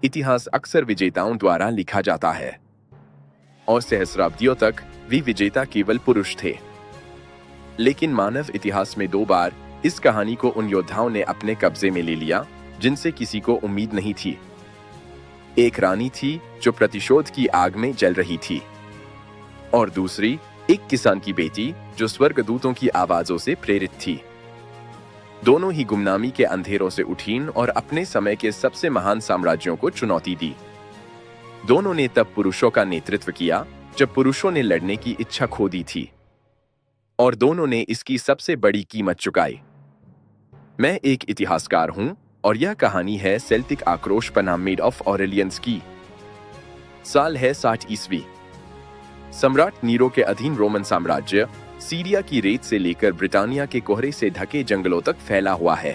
इतिहास अक्सर विजेताओं द्वारा लिखा जाता है और सहस्राब्दियों तक वे विजेता केवल पुरुष थे। लेकिन मानव इतिहास में 2 बार इस कहानी को उन योद्धाओं ने अपने कब्जे में ले लिया जिनसे किसी को उम्मीद नहीं थी। एक रानी थी जो प्रतिशोध की आग में जल रही थी और दूसरी एक किसान की बेटी जो स्वर्गदूतों की आवाजों से प्रेरित थी। दोनों ही गुमनामी के अंधेरों से उठीं और अपने समय के सबसे महान साम्राज्यों को चुनौती दी। दोनों ने तब पुरुषों का नेतृत्व किया जब पुरुषों ने लड़ने की इच्छा खो दी थी और दोनों ने इसकी सबसे बड़ी कीमत चुकाई। मैं एक इतिहासकार हूं और यह कहानी है सेल्टिक आक्रोश बनाम मेड ऑफ ऑरेलियंस की। साल है 60 ईस्वी। सम्राट नीरो के अधीन रोमन साम्राज्य सीरिया की रेत से लेकर ब्रिटानिया के कोहरे से ढके जंगलों तक फैला हुआ है।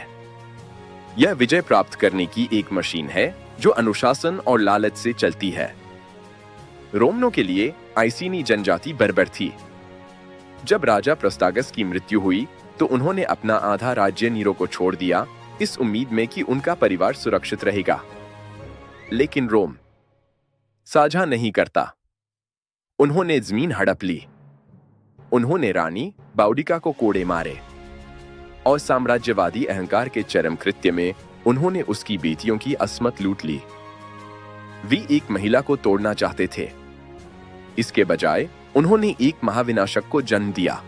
यह विजय प्राप्त करने की एक मशीन है जो अनुशासन और लालच से चलती है। रोमनों के लिए आइसीनी जनजाति बर्बर थी। जब राजा प्रस्तागस की मृत्यु हुई तो उन्होंने अपना आधा राज्य नीरो को छोड़ दिया, इस उम्मीद में कि उनका परिवार सुरक्षित रहेगा। लेकिन रोम साझा नहीं करता। उन्होंने जमीन हड़प ली। उन्होंने रानी बाउडिका को कोड़े मारे और साम्राज्यवादी अहंकार के चरम कृत्य में उन्होंने उसकी बेटियों की अस्मत लूट ली। वे एक महिला को तोड़ना चाहते थे। इसके बजाय उन्होंने एक महाविनाशक को जन्म दिया।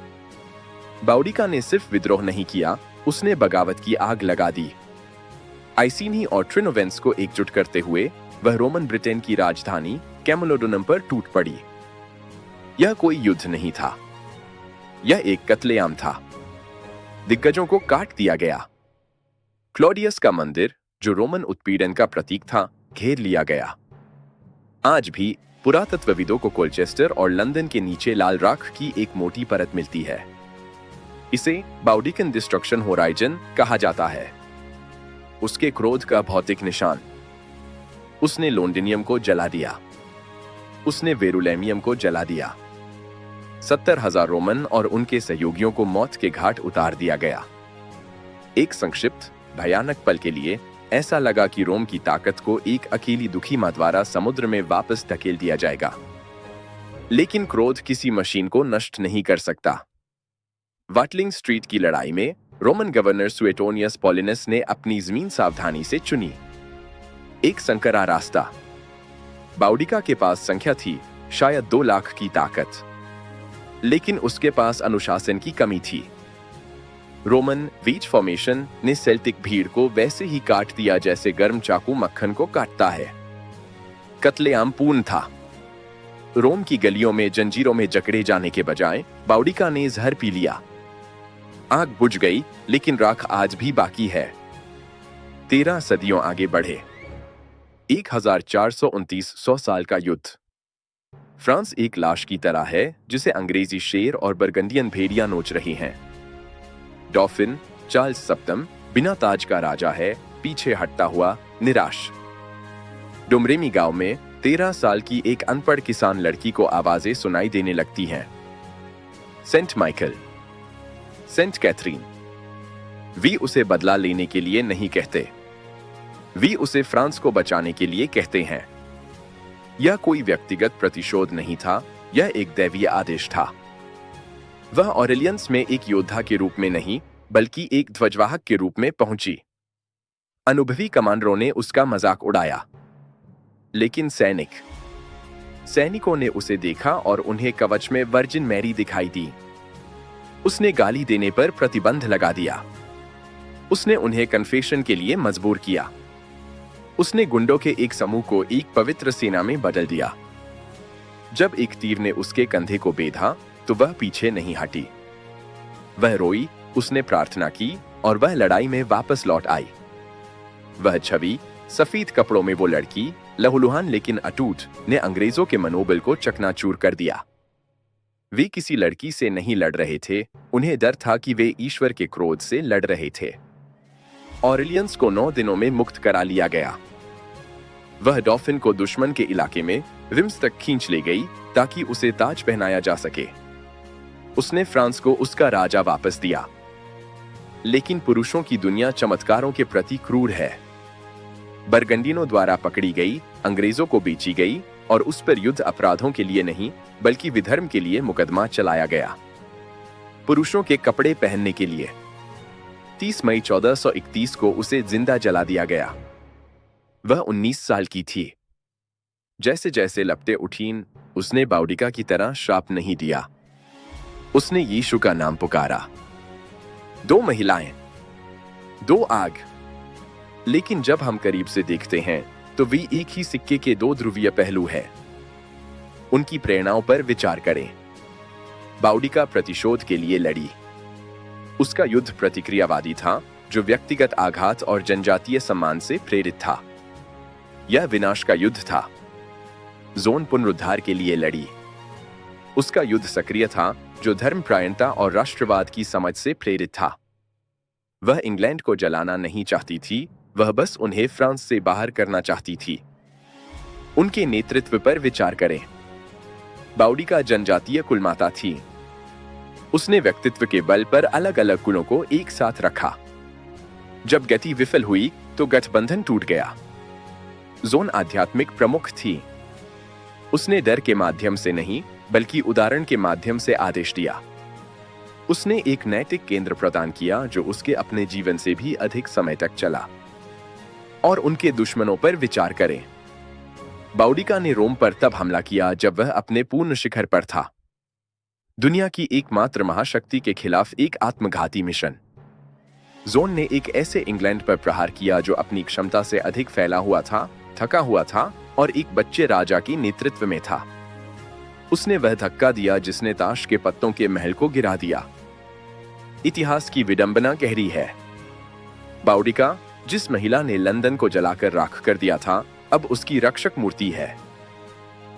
बाउडिका ने सिर्फ विद्रोह नहीं किया, उसने बगावत की आग लगा दी। आइसीनी और ट्रिनोवेंस को एकजुट करते हुए वह रोमन ब्रिटेन की राजधानी कैमलोडोनम पर टूट पड़ी। यह कोई युद्ध नहीं था, यह एक कत्लेआम था। दिग्गजों को काट दिया गया। क्लॉडियस का मंदिर, जो रोमन उत्पीड़न का प्रतीक था, घेर लिया गया। आज भी पुरातत्वविदों को कोलचेस्टर और लंदन के नीचे लाल राख की एक मोटी परत मिलती है। इसे बाउडिकन डिस्ट्रक्शन होराइजन कहा जाता है। उसके क्रोध का भौतिक निशान। उसने लोंडिनियम को जला दिया। उसने वेरुलेमियम को जला दिया। 70,000 रोमन और उनके सहयोगियों को मौत के घाट उतार दिया गया। एक संक्षिप्त भयानक पल के लिए ऐसा लगा कि रोम की ताकत को एक अकेली दुखी मां द्वारा समुद्र में वापस धकेल दिया जाएगा। लेकिन क्रोध किसी मशीन को नष्ट नहीं कर सकता। वाटलिंग स्ट्रीट की लड़ाई में रोमन गवर्नर सुएटोनियस पॉलिनस ने अपनी जमीन सावधानी से चुनी। एक संकरा रास्ता। बाउडिका के पास संख्या थी शायद 2 लाख की ताकत, लेकिन उसके पास अनुशासन की कमी थी। रोमन वेज फॉर्मेशन ने सेल्टिक भीड़ को वैसे ही काट दिया जैसे गर्म चाकू मक्खन को काटता है। कत्लेआम पूर्ण था। रोम की गलियों में जंजीरों में जकड़े जाने के बजाय बाउडिका ने जहर पी लिया। आग बुझ गई, लेकिन राख आज भी बाकी है। 13 सदियों आगे बढ़े। 1429 100 साल का युद्ध। फ्रांस एक लाश की तरह है जिसे अंग्रेजी शेर और बर्गंडियन भेड़िया नोच रही हैं। डॉफिन चार्ल्स सप्तम बिना ताज का राजा है, पीछे हटता हुआ, निराश। डुमरेमी गांव में 13 साल की एक अनपढ़ किसान लड़की को आवाजें सुनाई देने लगती हैं। Saint Michael, saint Catherine. वे उसे बदला लेने के लिए नहीं कहते, वे उसे फ्रांस को बचाने के लिए कहते हैं। यह कोई व्यक्तिगत प्रतिशोध नहीं था, यह एक दैवीय आदेश था। वह ऑरेलियंस में एक योद्धा के रूप में नहीं, बल्कि एक ध्वजवाहक के रूप में पहुंची। अनुभवी कमांडरों ने उसका मजाक उड़ाया, लेकिन सैनिकों ने उसे देखा और उन्हें कवच में वर्जिन मैरी दिखाई दी। उसने गाली देने पर प्रतिबंध लगा दिया। उसने उन्हें कन्फेशन के लिए मजबूर किया। उसने गुंडों के एक समूह को एक पवित्र सेना में बदल दिया। जब एक तीर ने उसके कंधे को बेधा तो वह पीछे नहीं हटी। वह रोई, उसने प्रार्थना की और वह लड़ाई में वापस लौट आई। वह छवि, सफेद कपड़ों में वो लड़की, लहूलुहान लेकिन अटूट, ने अंग्रेजों के मनोबल को चकनाचूर कर दिया। वे किसी लड़की से नहीं लड़ रहे थे, उन्हें डर था कि वे ईश्वर के क्रोध से लड़ रहे थे। ऑरेलियंस को 9 दिनों में मुक्त करा लिया गया। वह डॉफिन को दुश्मन के इलाके में रिम्स तक खींच ले गई ताकि उसे ताज पहनाया जा सके। उसने फ्रांस को उसका राजा वापस दिया। लेकिन पुरुषों की दुनिया चमत्कारों के प्रति क्रूर है। बरगंडिनों द्वारा पकड़ी गई, अंग्रेजों को बेची गई और उस पर युद्ध अपराधों के लिए नहीं बल्कि विधर्म के लिए मुकदमा चलाया गया। पुरुषों के कपड़े पहनने के लिए 30 मई 1431 को उसे जिंदा जला दिया गया। वह 19 साल की थी। जैसे जैसे लपटें उठीं, उसने बाउडिका की तरह श्राप नहीं दिया। उसने यीशु का नाम पुकारा। 2 महिलाएं, 2 आग। लेकिन जब हम करीब से देखते हैं तो वे एक ही सिक्के के 2 ध्रुवीय पहलू हैं। उनकी प्रेरणाओं पर विचार करें। बाउडिका प्रतिशोध के लिए लड़ी। उसका युद्ध प्रतिक्रियावादी था, जो व्यक्तिगत आघात और जनजातीय सम्मान से प्रेरित था। यह विनाश का युद्ध था। जोन पुनरुद्धार के लिए लड़ी। उसका युद्ध सक्रिय था, जो धर्मपरायणता और राष्ट्रवाद की समझ से प्रेरित था। वह इंग्लैंड को जलाना नहीं चाहती थी, वह बस उन्हें फ्रांस से बाहर करना चाहती थी। उनके नेतृत्व पर विचार करें। बाउडिका जनजातीय कुलमाता थी। उसने व्यक्तित्व के बल पर अलग अलग कुलों को एक साथ रखा। जब गति विफल हुई तो गठबंधन टूट गया। जोन आध्यात्मिक प्रमुख थी। उसने डर के माध्यम से नहीं बल्कि उदाहरण के माध्यम से आदेश दिया। उसने एक नैतिक केंद्र प्रदान किया जो उसके अपने जीवन से भी अधिक समय तक चला। और उनके दुश्मनों पर विचार करें। बाउडिका ने रोम पर तब हमला किया जब वह अपने पूर्ण शिखर पर था। दुनिया की एकमात्र महाशक्ति के खिलाफ एक आत्मघाती मिशन। जोन ने एक ऐसे इंग्लैंड पर प्रहार किया जो अपनी क्षमता से अधिक फैला हुआ था, थका हुआ था और एक बच्चे राजा के नेतृत्व में था। उसने वह धक्का दिया जिसने ताश के पत्तों के महल को गिरा दिया। इतिहास की विडंबना गहरी है। बाउडिका, जिस महिला ने लंदन को जलाकर राख कर दिया था, अब उसकी रक्षक मूर्ति है।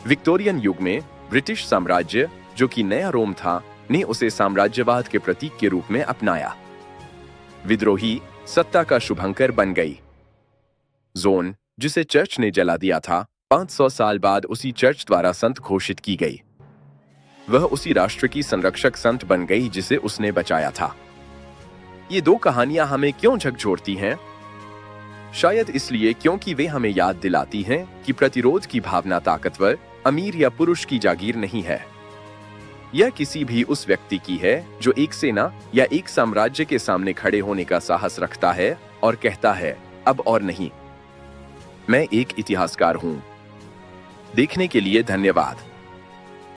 विक्टोरियन युग में ब्रिटिश साम्राज्य, जो कि नया रोम था, ने उसे साम्राज्यवाद के प्रतीक के रूप में अपनाया। विद्रोही सत्ता का शुभंकर बन गई। जोन, जिसे चर्च ने जला दिया था, 500 साल बाद उसी चर्च द्वारा संत घोषित की गई। वह उसी राष्ट्र की संरक्षक संत बन गई जिसे उसने बचाया था। ये 2 कहानियां हमें क्यों झकझोरती हैं? शायद इसलिए क्योंकि वे हमें याद दिलाती हैं कि प्रतिरोध की भावना ताकतवर, अमीर या पुरुष की जागीर नहीं है। यह किसी भी उस व्यक्ति की है जो एक सेना या एक साम्राज्य के सामने खड़े होने का साहस रखता है और कहता है, अब और नहीं। मैं एक इतिहासकार हूं। देखने के लिए धन्यवाद।